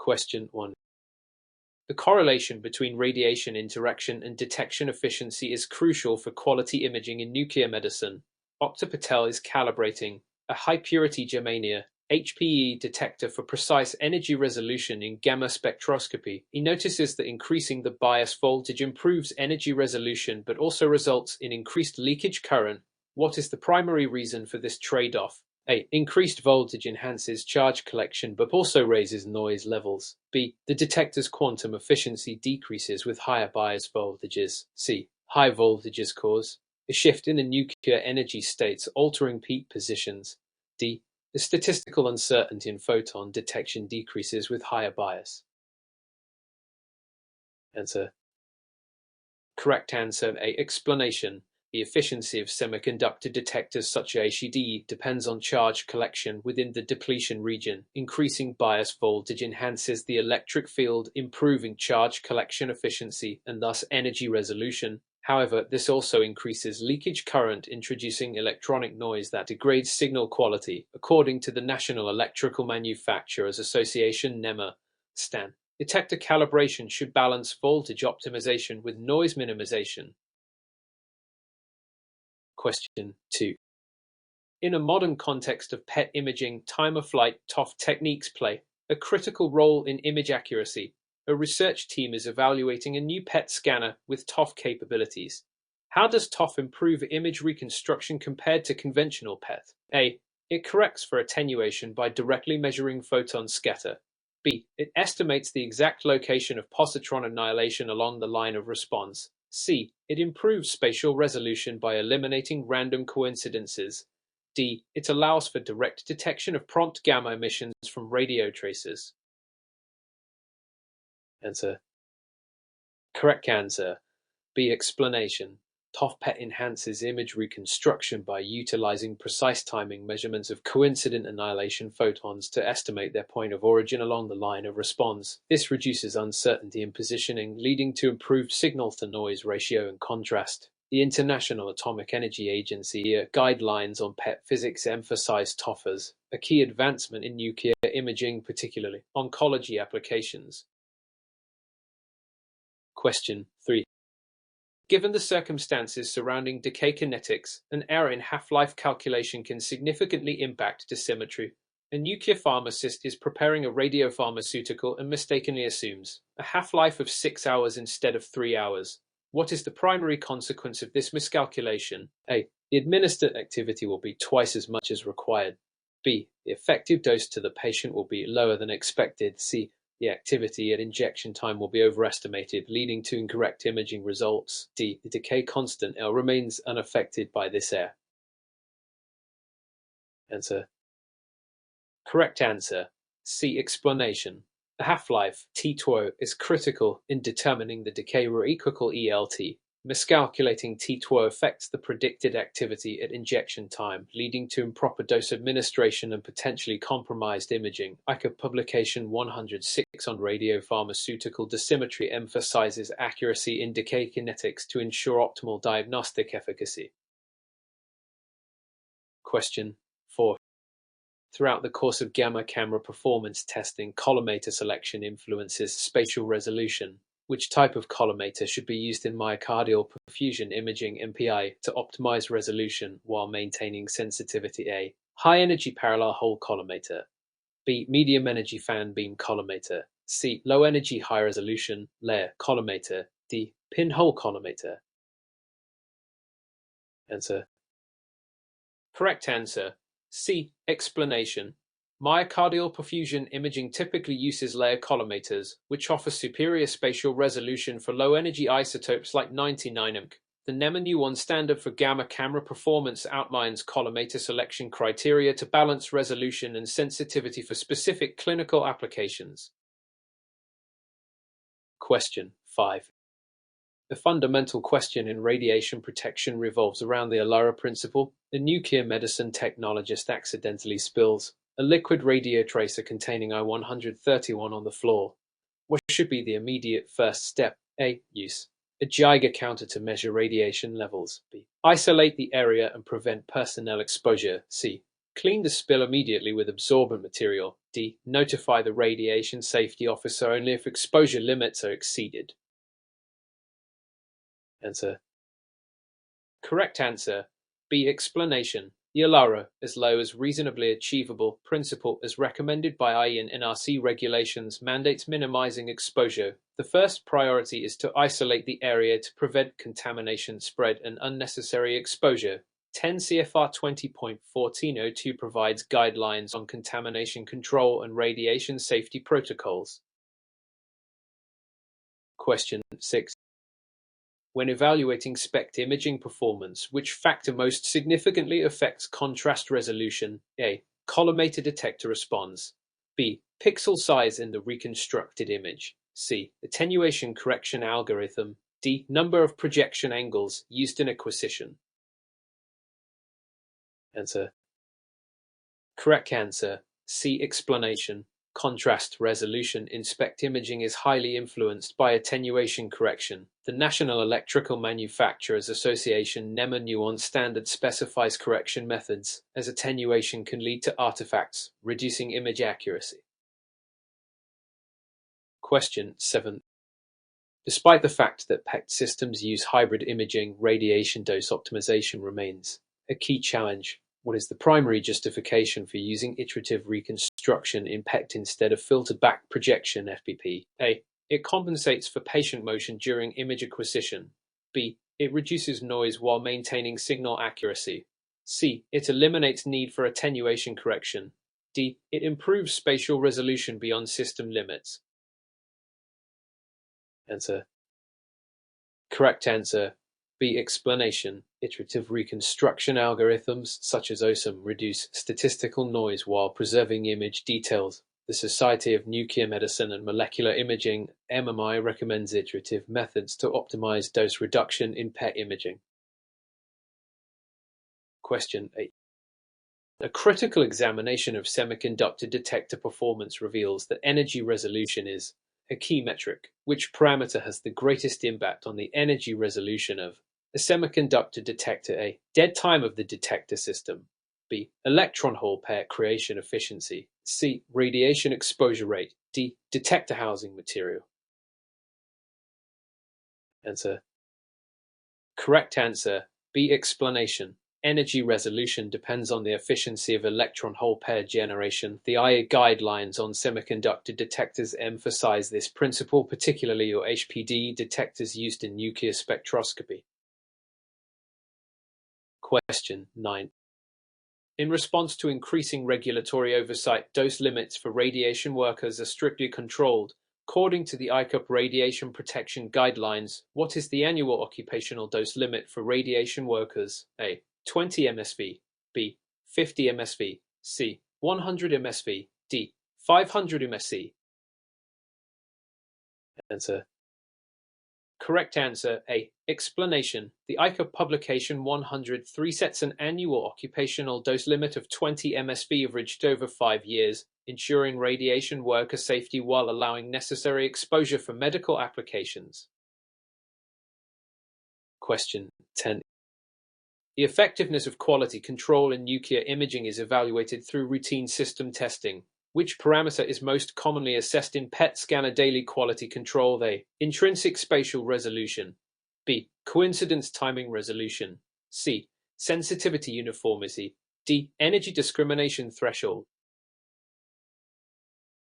Question 1. The correlation between radiation interaction and detection efficiency is crucial for quality imaging in nuclear medicine. Dr. Patel is calibrating a high-purity germanium HPE detector for precise energy resolution in gamma spectroscopy. He notices that increasing the bias voltage improves energy resolution but also results in increased leakage current. What is the primary reason for this trade-off? A. Increased voltage enhances charge collection but also raises noise levels. B. The detector's quantum efficiency decreases with higher bias voltages. C. High voltages cause a shift in the nuclear energy states, altering peak positions. D. The statistical uncertainty in photon detection decreases with higher bias. Answer. Correct answer A. Explanation. The efficiency of semiconductor detectors such as HED depends on charge collection within the depletion region. Increasing bias voltage enhances the electric field, improving charge collection efficiency and thus energy resolution. However, this also increases leakage current, introducing electronic noise that degrades signal quality, according to the National Electrical Manufacturers Association (NEMA) (STAN). Detector calibration should balance voltage optimization with noise minimization. Question 2. In a modern context of PET imaging, time-of-flight (TOF) techniques play a critical role in image accuracy. A research team is evaluating a new PET scanner with TOF capabilities. How does TOF improve image reconstruction compared to conventional PET? A. It corrects for attenuation by directly measuring photon scatter. B. It estimates the exact location of positron annihilation along the line of response. C. It improves spatial resolution by eliminating random coincidences. D. It allows for direct detection of prompt gamma emissions from radio tracers. Answer. Correct answer. B. Explanation. TOF PET enhances image reconstruction by utilizing precise timing measurements of coincident annihilation photons to estimate their point of origin along the line of response. This reduces uncertainty in positioning, leading to improved signal-to-noise ratio and contrast. The International Atomic Energy Agency guidelines on PET physics emphasize TOF as a key advancement in nuclear imaging, particularly oncology applications. Question 3. Given the circumstances surrounding decay kinetics, an error in half-life calculation can significantly impact dosimetry. A nuclear pharmacist is preparing a radiopharmaceutical and mistakenly assumes a half-life of 6 hours instead of 3 hours. What is the primary consequence of this miscalculation? A. The administered activity will be twice as much as required. B. The effective dose to the patient will be lower than expected. C. The activity at injection time will be overestimated, leading to incorrect imaging results. D. The decay constant L remains unaffected by this error. Answer. Correct answer. C. Explanation. The half-life T2 is critical in determining the decay rate equal ELT. Miscalculating T2 affects the predicted activity at injection time, leading to improper dose administration and potentially compromised imaging. ICA publication 106 on radiopharmaceutical dosimetry emphasizes accuracy in decay kinetics to ensure optimal diagnostic efficacy. Question 4. Throughout the course of gamma camera performance testing, collimator selection influences spatial resolution. Which type of collimator should be used in myocardial perfusion imaging (MPI) to optimize resolution while maintaining sensitivity? A. High-energy parallel hole collimator. B. Medium-energy fan beam collimator. C. Low-energy high-resolution layer collimator. D. Pinhole collimator. Answer. Correct answer. C. Explanation. Myocardial perfusion imaging typically uses layer collimators, which offer superior spatial resolution for low-energy isotopes like 99 mK. The NEMA Nu1 standard for gamma camera performance outlines collimator selection criteria to balance resolution and sensitivity for specific clinical applications. Question 5. The fundamental question in radiation protection revolves around the Alara principle. A nuclear medicine technologist accidentally spills a liquid radiotracer containing I-131 on the floor. What should be the immediate first step? A. Use a Geiger counter to measure radiation levels. B. Isolate the area and prevent personnel exposure. C. Clean the spill immediately with absorbent material. D. Notify the radiation safety officer only if exposure limits are exceeded. Answer. Correct answer. B. Explanation. The ALARA, as low as reasonably achievable principle as recommended by IE and NRC regulations, mandates minimizing exposure. The first priority is to isolate the area to prevent contamination spread and unnecessary exposure. 10 CFR 20.1402 provides guidelines on contamination control and radiation safety protocols. Question 6. When evaluating SPECT imaging performance, which factor most significantly affects contrast resolution? A. Collimator detector response. B. Pixel size in the reconstructed image. C. Attenuation correction algorithm. D. Number of projection angles used in acquisition. Answer. Correct answer. C. Explanation. Contrast resolution in SPECT imaging is highly influenced by attenuation correction. The National Electrical Manufacturers Association NEMA nuance standard specifies correction methods, as attenuation can lead to artifacts, reducing image accuracy. Question 7. Despite the fact that PECT systems use hybrid imaging, radiation dose optimization remains a key challenge. What is the primary justification for using iterative reconstruction in PECT instead of filtered back projection FBP? A. It compensates for patient motion during image acquisition. B. It reduces noise while maintaining signal accuracy. C. It eliminates need for attenuation correction. D. It improves spatial resolution beyond system limits. Answer. Correct answer. B. Explanation. Iterative reconstruction algorithms such as OSIM reduce statistical noise while preserving image details. The Society of Nuclear Medicine and Molecular Imaging (MMI) recommends iterative methods to optimize dose reduction in PET imaging. Question 8. A critical examination of semiconductor detector performance reveals that energy resolution is a key metric. Which parameter has the greatest impact on the energy resolution of a semiconductor detector? A. Dead time of the detector system. B. Electron hole pair creation efficiency. C. Radiation exposure rate. D. Detector housing material. Answer. Correct answer. B. Explanation. Energy resolution depends on the efficiency of electron hole pair generation. The IA guidelines on semiconductor detectors emphasize this principle, particularly your HPD detectors used in nuclear spectroscopy. Question 9. In response to increasing regulatory oversight, dose limits for radiation workers are strictly controlled. According to the ICUP Radiation Protection Guidelines, what is the annual occupational dose limit for radiation workers? A. 20 MSV. B. 50 MSV. C. 100 MSV. D. 500 MSV. Answer. Correct answer. A. Explanation. The ICUP publication 103 sets an annual occupational dose limit of 20 MSV averaged over 5 years, ensuring radiation worker safety while allowing necessary exposure for medical applications. Question 10. The effectiveness of quality control in nuclear imaging is evaluated through routine system testing. Which parameter is most commonly assessed in PET scanner daily quality control? A. Intrinsic spatial resolution. B. Coincidence timing resolution. C. Sensitivity uniformity. D. Energy discrimination threshold.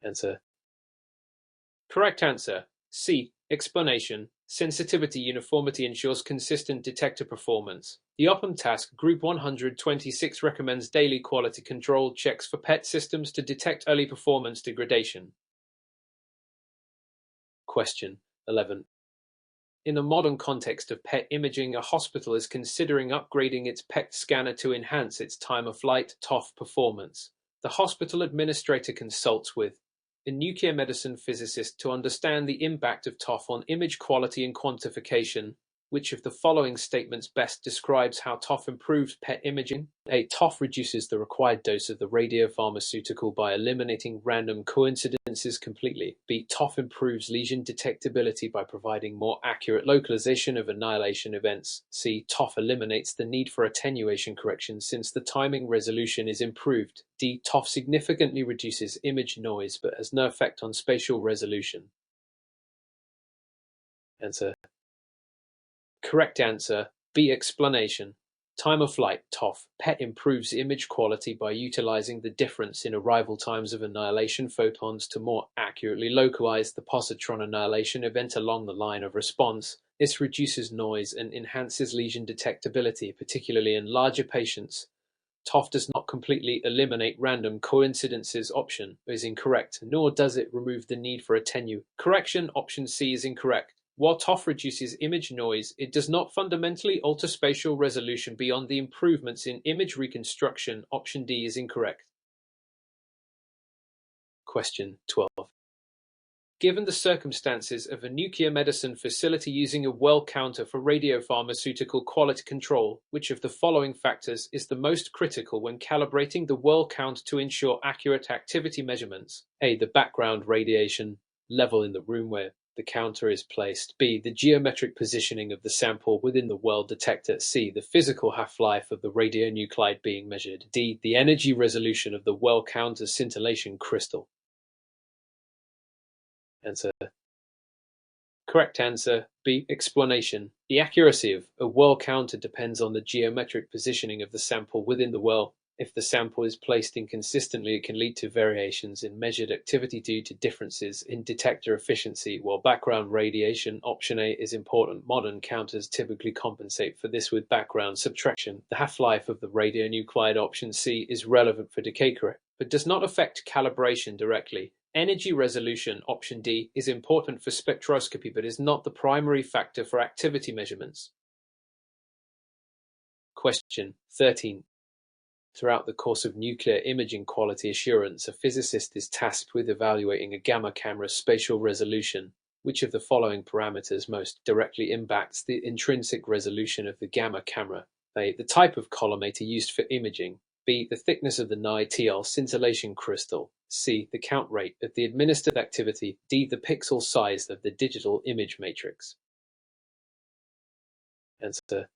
Answer. Correct answer. C. Explanation. Sensitivity uniformity ensures consistent detector performance. The OPAM task Group 126 recommends daily quality control checks for PET systems to detect early performance degradation. Question 11. In the modern context of PET imaging, a hospital is considering upgrading its PET scanner to enhance its time-of-flight (TOF) performance. The hospital administrator consults with a nuclear medicine physicist to understand the impact of TOF on image quality and quantification. Which of the following statements best describes how TOF improves PET imaging? A. TOF reduces the required dose of the radiopharmaceutical by eliminating random coincidences completely. B. TOF improves lesion detectability by providing more accurate localization of annihilation events. C. TOF eliminates the need for attenuation correction since the timing resolution is improved. D. TOF significantly reduces image noise but has no effect on spatial resolution. Answer. Correct answer, B. Explanation. Time of flight, TOF. PET improves image quality by utilizing the difference in arrival times of annihilation photons to more accurately localize the positron annihilation event along the line of response. This reduces noise and enhances lesion detectability, particularly in larger patients. TOF does not completely eliminate random coincidences. Option is incorrect, nor does it remove the need for attenuation correction. Option C is incorrect. While TOF reduces image noise, it does not fundamentally alter spatial resolution beyond the improvements in image reconstruction. Option D is incorrect. Question 12. Given the circumstances of a nuclear medicine facility using a well counter for radiopharmaceutical quality control, which of the following factors is the most critical when calibrating the well count to ensure accurate activity measurements? A. The background radiation level in the room where the counter is placed. B. The geometric positioning of the sample within the well detector. C. The physical half-life of the radionuclide being measured. D. The energy resolution of the well counter scintillation crystal. Answer. Correct answer, B. Explanation. The accuracy of a well counter depends on the geometric positioning of the sample within the well. If the sample is placed inconsistently, it can lead to variations in measured activity due to differences in detector efficiency. While background radiation, option A, is important, modern counters typically compensate for this with background subtraction. The half-life of the radionuclide, option C, is relevant for decay correction, but does not affect calibration directly. Energy resolution, option D, is important for spectroscopy but is not the primary factor for activity measurements. Question 13. Throughout the course of nuclear imaging quality assurance, a physicist is tasked with evaluating a gamma camera's spatial resolution. Which of the following parameters most directly impacts the intrinsic resolution of the gamma camera? A. The type of collimator used for imaging. B. The thickness of the Ni-TL scintillation crystal. C. The count rate of the administered activity. D. The pixel size of the digital image matrix. Answer.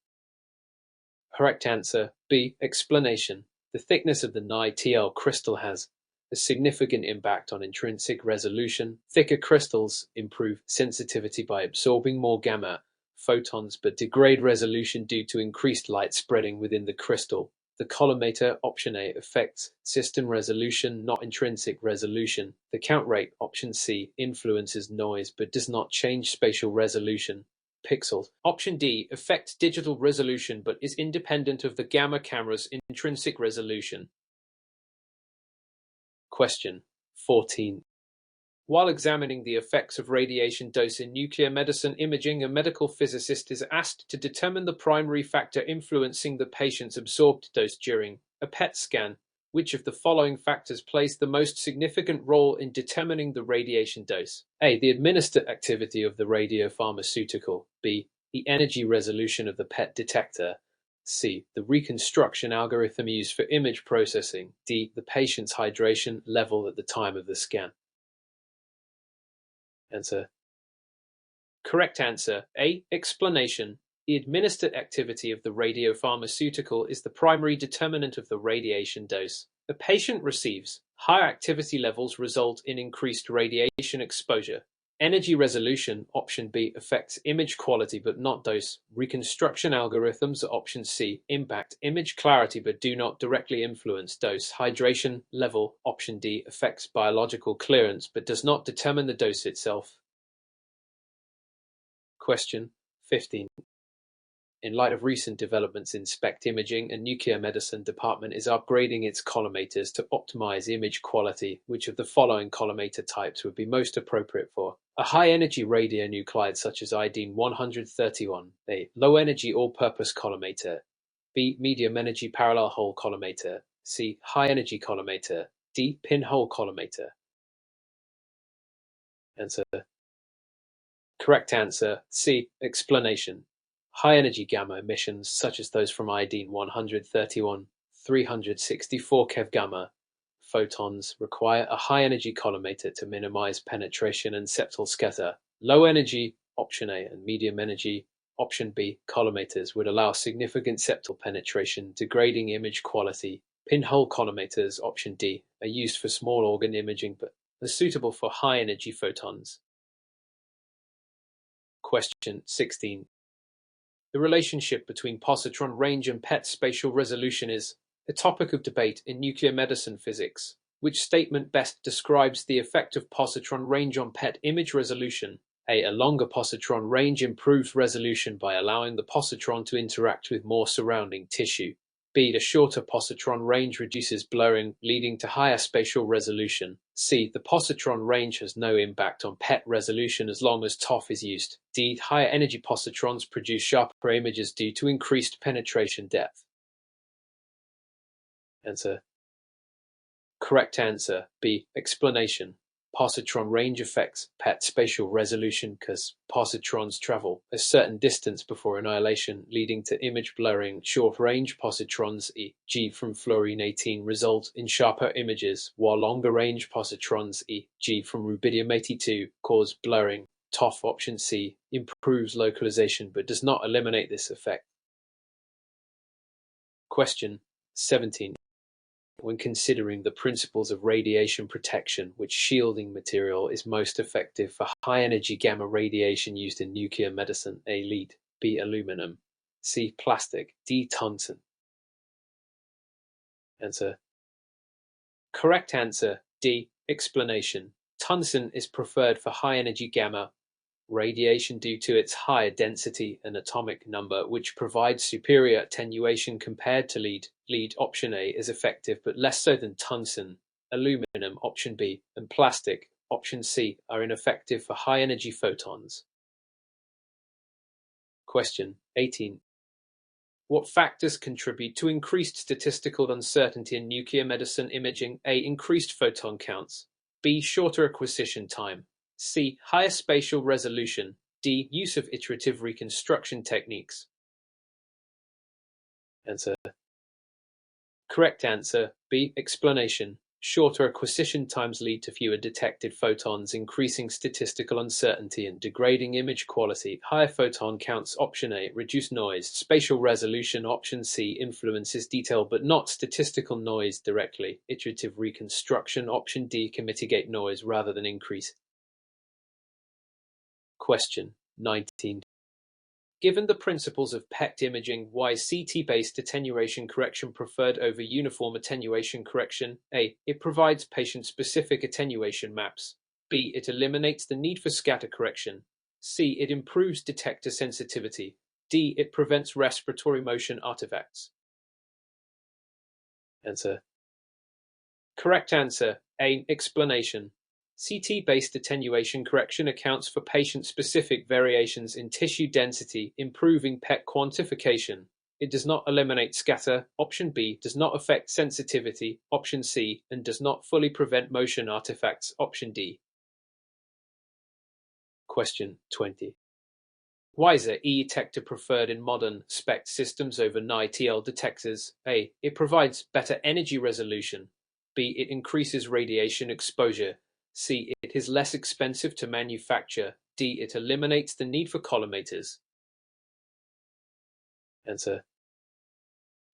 Correct answer, B. Explanation. The thickness of the Ni-TL crystal has a significant impact on intrinsic resolution. Thicker crystals improve sensitivity by absorbing more gamma photons but degrade resolution due to increased light spreading within the crystal. The collimator, option A, affects system resolution, not intrinsic resolution. The count rate, option C, influences noise but does not change spatial resolution. Pixels, option D, affect digital resolution but is independent of the gamma camera's intrinsic resolution. Question 14. While examining the effects of radiation dose in nuclear medicine imaging, a medical physicist is asked to determine the primary factor influencing the patient's absorbed dose during a PET scan. Which of the following factors plays the most significant role in determining the radiation dose? A. The administered activity of the radiopharmaceutical. B. The energy resolution of the PET detector. C. The reconstruction algorithm used for image processing. D. The patient's hydration level at the time of the scan. Answer. Correct answer, A. Explanation. The administered activity of the radiopharmaceutical is the primary determinant of the radiation dose. The patient receives higher activity levels result in increased radiation exposure. Energy resolution, option B, affects image quality but not dose. Reconstruction algorithms, option C, impact image clarity but do not directly influence dose. Hydration level, option D, affects biological clearance but does not determine the dose itself. Question 15. In light of recent developments in SPECT imaging, a nuclear medicine department is upgrading its collimators to optimize image quality. Which of the following collimator types would be most appropriate for a high-energy radionuclide such as iodine-131? A. Low-energy all-purpose collimator. B. Medium-energy parallel hole collimator. C. High-energy collimator. D. Pinhole collimator. Answer. Correct answer, C. Explanation. High-energy gamma emissions, such as those from iodine-131, 364 keV gamma photons, require a high-energy collimator to minimize penetration and septal scatter. Low-energy, option A, and medium-energy, option B, collimators would allow significant septal penetration, degrading image quality. Pinhole collimators, option D, are used for small organ imaging but are suitable for high-energy photons. Question 16. The relationship between positron range and PET spatial resolution is a topic of debate in nuclear medicine physics. Which statement best describes the effect of positron range on PET image resolution? A longer positron range improves resolution by allowing the positron to interact with more surrounding tissue. B. The shorter positron range reduces blurring, leading to higher spatial resolution. C. The positron range has no impact on PET resolution as long as TOF is used. D. Higher energy positrons produce sharper images due to increased penetration depth. Answer. Correct answer, B. Explanation. Positron range affects PET spatial resolution because positrons travel a certain distance before annihilation, leading to image blurring. Short-range positrons, e.g. from fluorine-18, result in sharper images, while longer-range positrons, e.g. from rubidium-82, cause blurring. TOF, option C, improves localization but does not eliminate this effect. Question 17. When considering the principles of radiation protection, which shielding material is most effective for high-energy gamma radiation used in nuclear medicine? A. Lead, B. Aluminum, C. Plastic, D. Tungsten. Answer. Correct answer, D. Explanation. Tungsten is preferred for high-energy gamma radiation due to its higher density and atomic number, which provides superior attenuation compared to lead. Lead, option A, is effective but less so than tungsten. Aluminum, option B, and plastic, option C, are ineffective for high-energy photons. Question 18. What factors contribute to increased statistical uncertainty in nuclear medicine imaging? A. Increased photon counts. B. Shorter acquisition time. C. Higher spatial resolution. D. Use of iterative reconstruction techniques. Answer. Correct answer, B. Explanation. Shorter acquisition times lead to fewer detected photons, increasing statistical uncertainty and degrading image quality. Higher photon counts, option A, reduce noise. Spatial resolution, option C, influences detail but not statistical noise directly. Iterative reconstruction, option D, can mitigate noise rather than increase. Question 19. Given the principles of PET imaging, why is CT-based attenuation correction preferred over uniform attenuation correction? A. It provides patient-specific attenuation maps. B. It eliminates the need for scatter correction. C. It improves detector sensitivity. D. It prevents respiratory motion artifacts. Answer. Correct answer, A. Explanation. CT-based attenuation correction accounts for patient-specific variations in tissue density, improving PET quantification. It does not eliminate scatter, option B, does not affect sensitivity, option C, and does not fully prevent motion artifacts, option D. Question 20. Why is E-detector preferred in modern SPECT systems over NiTL detectors? A. It provides better energy resolution. B. It increases radiation exposure. C. It is less expensive to manufacture. D. It eliminates the need for collimators. Answer.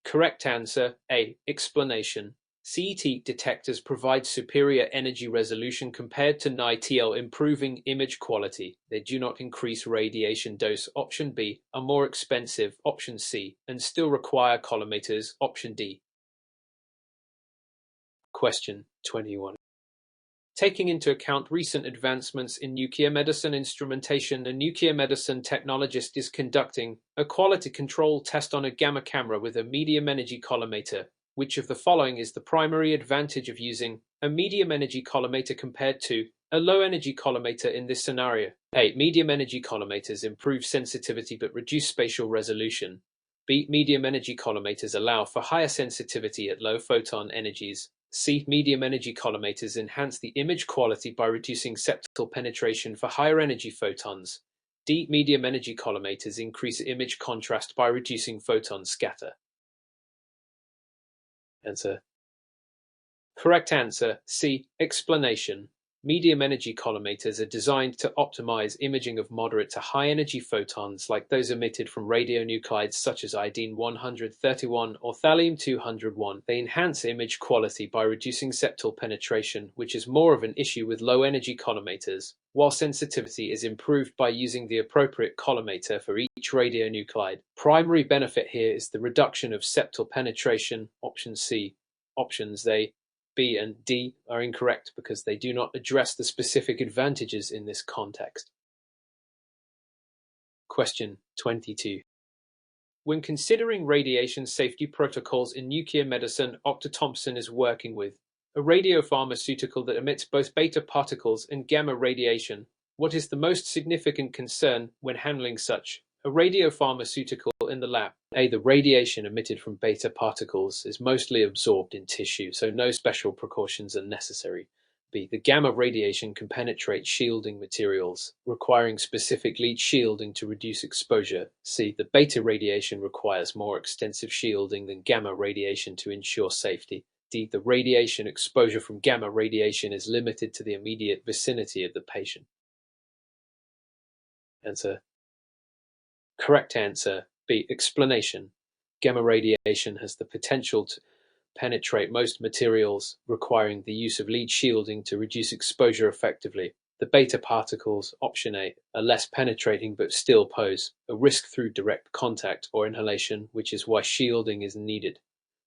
Correct answer, A. Explanation. CT detectors provide superior energy resolution compared to NiTL, improving image quality. They do not increase radiation dose, option B, are more expensive, option C, and still require collimators, option D. Question 21. Taking into account recent advancements in nuclear medicine instrumentation, a nuclear medicine technologist is conducting a quality control test on a gamma camera with a medium energy collimator. Which of the following is the primary advantage of using a medium energy collimator compared to a low energy collimator in this scenario? A. Medium energy collimators improve sensitivity but reduce spatial resolution. B. Medium energy collimators allow for higher sensitivity at low photon energies. C. Medium energy collimators enhance the image quality by reducing septal penetration for higher energy photons. D. Medium energy collimators increase image contrast by reducing photon scatter. Answer. Correct answer, C. Explanation. Medium energy collimators are designed to optimize imaging of moderate to high energy photons like those emitted from radionuclides such as iodine-131 or thallium-201. They enhance image quality by reducing septal penetration, which is more of an issue with low energy collimators, while sensitivity is improved by using the appropriate collimator for each radionuclide. Primary benefit here is the reduction of septal penetration, option C. Options A, B and D are incorrect because they do not address the specific advantages in this context. Question 22. When considering radiation safety protocols in nuclear medicine, Dr. Thompson is working with a radiopharmaceutical that emits both beta particles and gamma radiation. What is the most significant concern when handling such a radiopharmaceutical in the lab? A. The radiation emitted from beta particles is mostly absorbed in tissue, so no special precautions are necessary. B. The gamma radiation can penetrate shielding materials, requiring specific lead shielding to reduce exposure. C. The beta radiation requires more extensive shielding than gamma radiation to ensure safety. D. The radiation exposure from gamma radiation is limited to the immediate vicinity of the patient. Answer. Correct answer, B. Explanation. Gamma radiation has the potential to penetrate most materials, requiring the use of lead shielding to reduce exposure effectively. The beta particles, option A, are less penetrating but still pose a risk through direct contact or inhalation, which is why shielding is needed.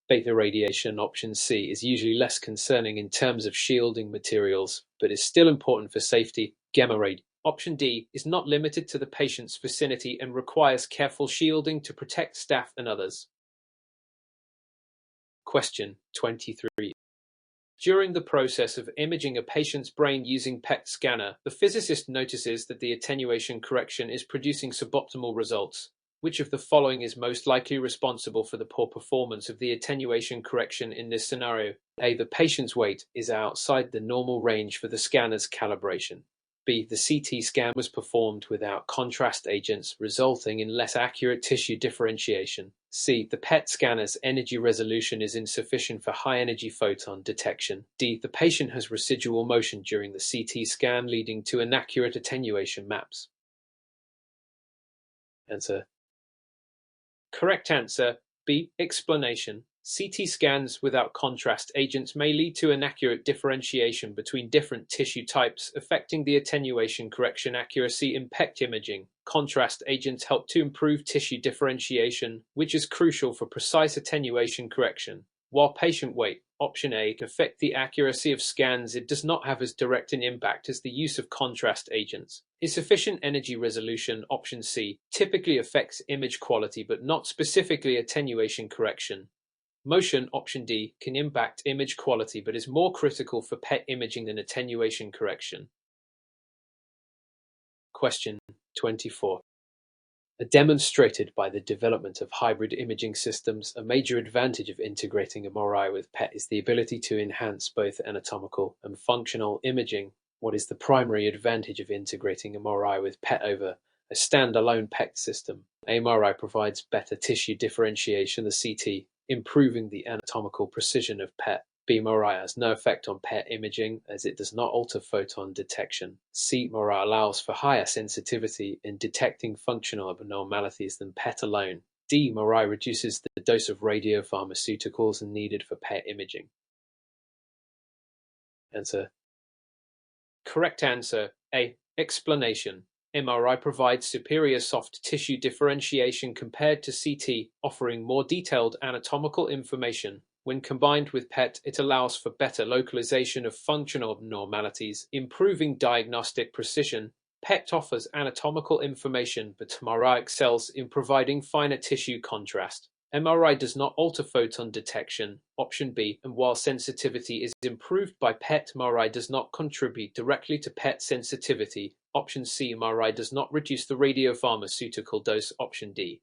Beta radiation, option C, is usually less concerning in terms of shielding materials, but is still important for safety. Gamma radiation, option D, is not limited to the patient's vicinity and requires careful shielding to protect staff and others. Question 23. During the process of imaging a patient's brain using PET scanner, the physicist notices that the attenuation correction is producing suboptimal results. Which of the following is most likely responsible for the poor performance of the attenuation correction in this scenario? A. The patient's weight is outside the normal range for the scanner's calibration. B. The CT scan was performed without contrast agents, resulting in less accurate tissue differentiation. C. The PET scanner's energy resolution is insufficient for high-energy photon detection. D. The patient has residual motion during the CT scan, leading to inaccurate attenuation maps. Answer. Correct answer, B. Explanation. CT scans without contrast agents may lead to inaccurate differentiation between different tissue types, affecting the attenuation correction accuracy in PET imaging. Contrast agents help to improve tissue differentiation, which is crucial for precise attenuation correction. While patient weight, option A, can affect the accuracy of scans, it does not have as direct an impact as the use of contrast agents. Insufficient energy resolution, option C, typically affects image quality but not specifically attenuation correction. Motion, option D, can impact image quality but is more critical for PET imaging than attenuation correction. Question 24. Demonstrated by the development of hybrid imaging systems, a major advantage of integrating MRI with PET is the ability to enhance both anatomical and functional imaging. What is the primary advantage of integrating MRI with PET over a standalone PET system? MRI provides better tissue differentiation, the CT, improving the anatomical precision of PET. MRI has no effect on PET imaging as it does not alter photon detection. MRI allows for higher sensitivity in detecting functional abnormalities than PET alone. MRI reduces the dose of radiopharmaceuticals needed for PET imaging. Answer. Correct answer, A. Explanation. MRI provides superior soft tissue differentiation compared to CT, offering more detailed anatomical information. When combined with PET, it allows for better localization of functional abnormalities, improving diagnostic precision. PET offers anatomical information, but MRI excels in providing finer tissue contrast. MRI does not alter photon detection, option B, and while sensitivity is improved by PET, MRI does not contribute directly to PET sensitivity, option C. MRI does not reduce the radiopharmaceutical dose, option D.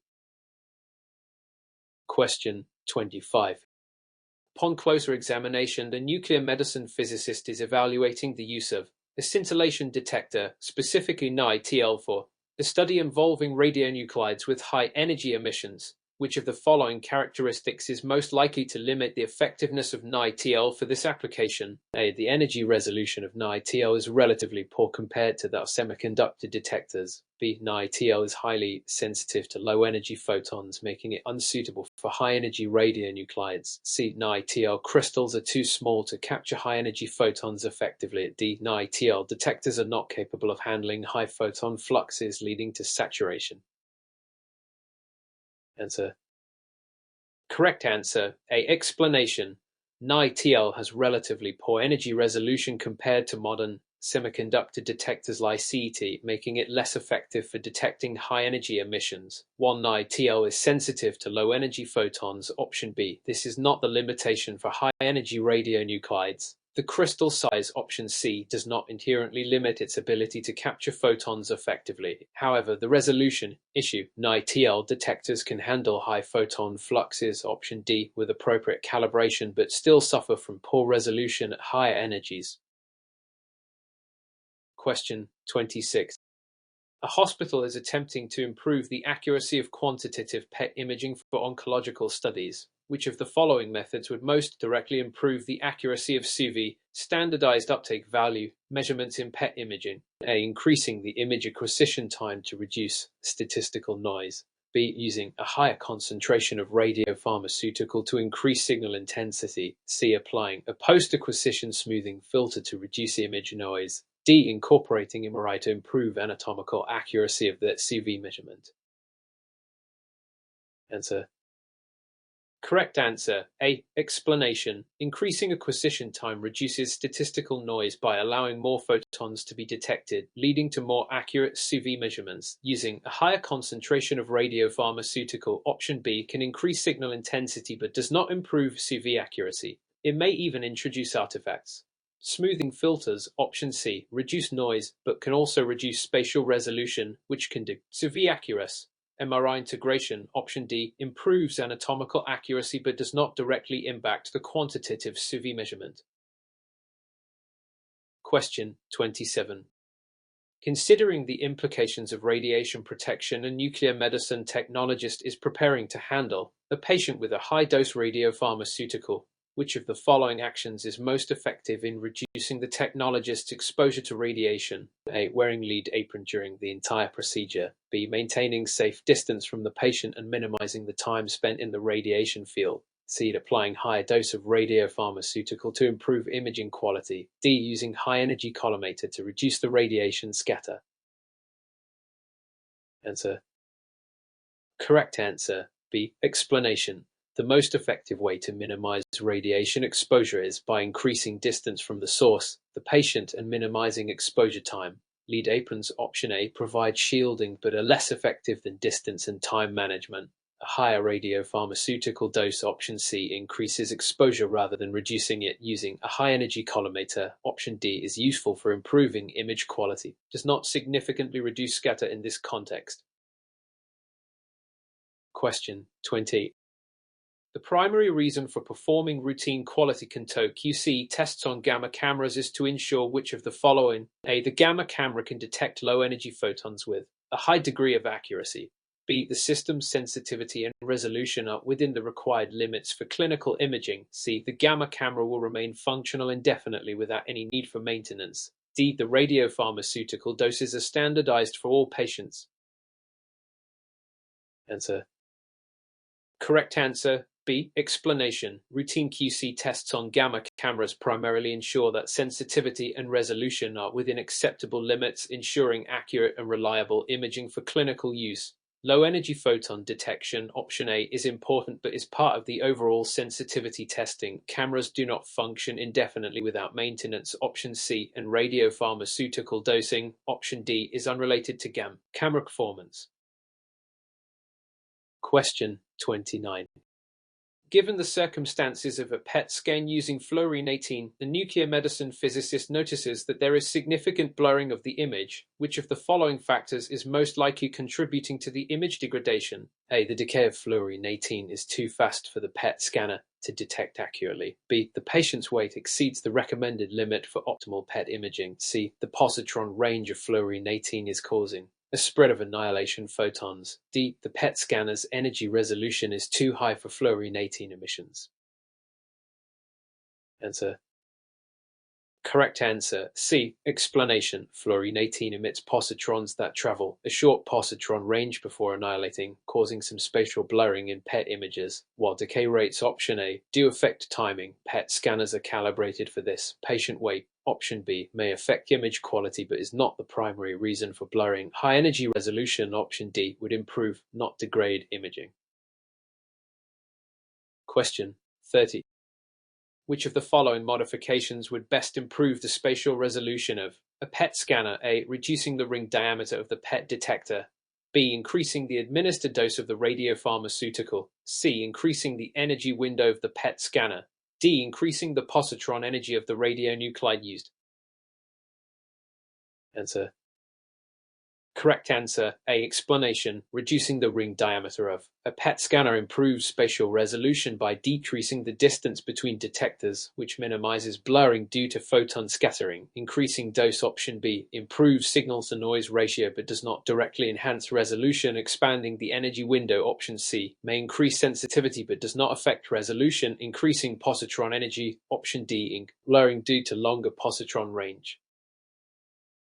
Question 25. Upon closer examination, the nuclear medicine physicist is evaluating the use of a scintillation detector, specifically NiTl, for A study involving radionuclides with high energy emissions. Which of the following characteristics is most likely to limit the effectiveness of NiTL for this application? A. The energy resolution of NiTL is relatively poor compared to that of semiconductor detectors. B. NiTL is highly sensitive to low-energy photons, making it unsuitable for high-energy radionuclides. C. NiTL crystals are too small to capture high-energy photons effectively. D. NiTL detectors are not capable of handling high-photon fluxes, leading to saturation. Answer. Correct answer. A. Explanation. NiTL has relatively poor energy resolution compared to modern semiconductor detectors like CT, making it less effective for detecting high-energy emissions. While NiTL is sensitive to low-energy photons, option B. This is not the limitation for high-energy radionuclides. The crystal size, option C, does not inherently limit its ability to capture photons effectively. However, the resolution issue, NiTL detectors can handle high photon fluxes, option D, with appropriate calibration, but still suffer from poor resolution at higher energies. Question 26. A hospital is attempting to improve the accuracy of quantitative PET imaging for oncological studies. Which of the following methods would most directly improve the accuracy of SUV, standardized uptake value, measurements in PET imaging? A. Increasing the image acquisition time to reduce statistical noise. B. Using a higher concentration of radiopharmaceutical to increase signal intensity. C. Applying a post-acquisition smoothing filter to reduce image noise. D. Incorporating MRI to improve anatomical accuracy of the CV measurement. Answer. Correct answer. A. Explanation. Increasing acquisition time reduces statistical noise by allowing more photons to be detected, leading to more accurate CV measurements. Using a higher concentration of radiopharmaceutical, option B, can increase signal intensity but does not improve CV accuracy. It may even introduce artifacts. Smoothing filters, option C, reduce noise but can also reduce spatial resolution, which can do CV accuracy. MRI integration, option D, improves anatomical accuracy but does not directly impact the quantitative CV measurement. Question 27. Considering the implications of radiation protection, a nuclear medicine technologist is preparing to handle a patient with a high-dose radiopharmaceutical. Which of the following actions is most effective in reducing the technologist's exposure to radiation? A. Wearing lead apron during the entire procedure. B. Maintaining safe distance from the patient and minimizing the time spent in the radiation field. C. Applying higher dose of radiopharmaceutical to improve imaging quality. D. Using high-energy collimator to reduce the radiation scatter. Answer. Correct answer. B. Explanation. The most effective way to minimize radiation exposure is by increasing distance from the source, the patient, and minimizing exposure time. Lead aprons, option A, provide shielding but are less effective than distance and time management. A higher radiopharmaceutical dose, option C, increases exposure rather than reducing it. Using a high-energy collimator, option D, is useful for improving image quality. Does not significantly reduce scatter in this context. Question 20. The primary reason for performing routine quality control (QC) tests on gamma cameras is to ensure which of the following. A. The gamma camera can detect low-energy photons with a high degree of accuracy. B. The system's sensitivity and resolution are within the required limits for clinical imaging. C. The gamma camera will remain functional indefinitely without any need for maintenance. D. The radiopharmaceutical doses are standardized for all patients. Answer. Correct answer. B. Explanation. Routine QC tests on gamma cameras primarily ensure that sensitivity and resolution are within acceptable limits, ensuring accurate and reliable imaging for clinical use. Low-energy photon detection, option A, is important but is part of the overall sensitivity testing. Cameras do not function indefinitely without maintenance, option C, and radiopharmaceutical dosing, option D, is unrelated to camera performance. Question 29. Given the circumstances of a PET scan using fluorine-18, the nuclear medicine physicist notices that there is significant blurring of the image. Which of the following factors is most likely contributing to the image degradation? A. The decay of fluorine-18 is too fast for the PET scanner to detect accurately. B. The patient's weight exceeds the recommended limit for optimal PET imaging. C. The positron range of fluorine-18 is causing A spread of annihilation photons. D. The PET scanner's energy resolution is too high for fluorine-18 emissions. Answer. Correct answer. C. Explanation. Fluorine-18 emits positrons that travel a short positron range before annihilating, causing some spatial blurring in PET images, while decay rates option A do affect timing. PET scanners are calibrated for this. Patient weight option B may affect image quality but is not the primary reason for blurring. High energy resolution option D would improve, not degrade imaging. Question 30. Which of the following modifications would best improve the spatial resolution of a PET scanner? A. Reducing the ring diameter of the PET detector. B. Increasing the administered dose of the radiopharmaceutical. C. Increasing the energy window of the PET scanner. D. Increasing the positron energy of the radionuclide used. Answer. Correct answer. A. Explanation. Reducing the ring diameter of a PET scanner improves spatial resolution by decreasing the distance between detectors, which minimizes blurring due to photon scattering. Increasing dose option B improves signal-to-noise ratio but does not directly enhance resolution. Expanding the energy window option C may increase sensitivity but does not affect resolution. Increasing positron energy option D blurring due to longer positron range.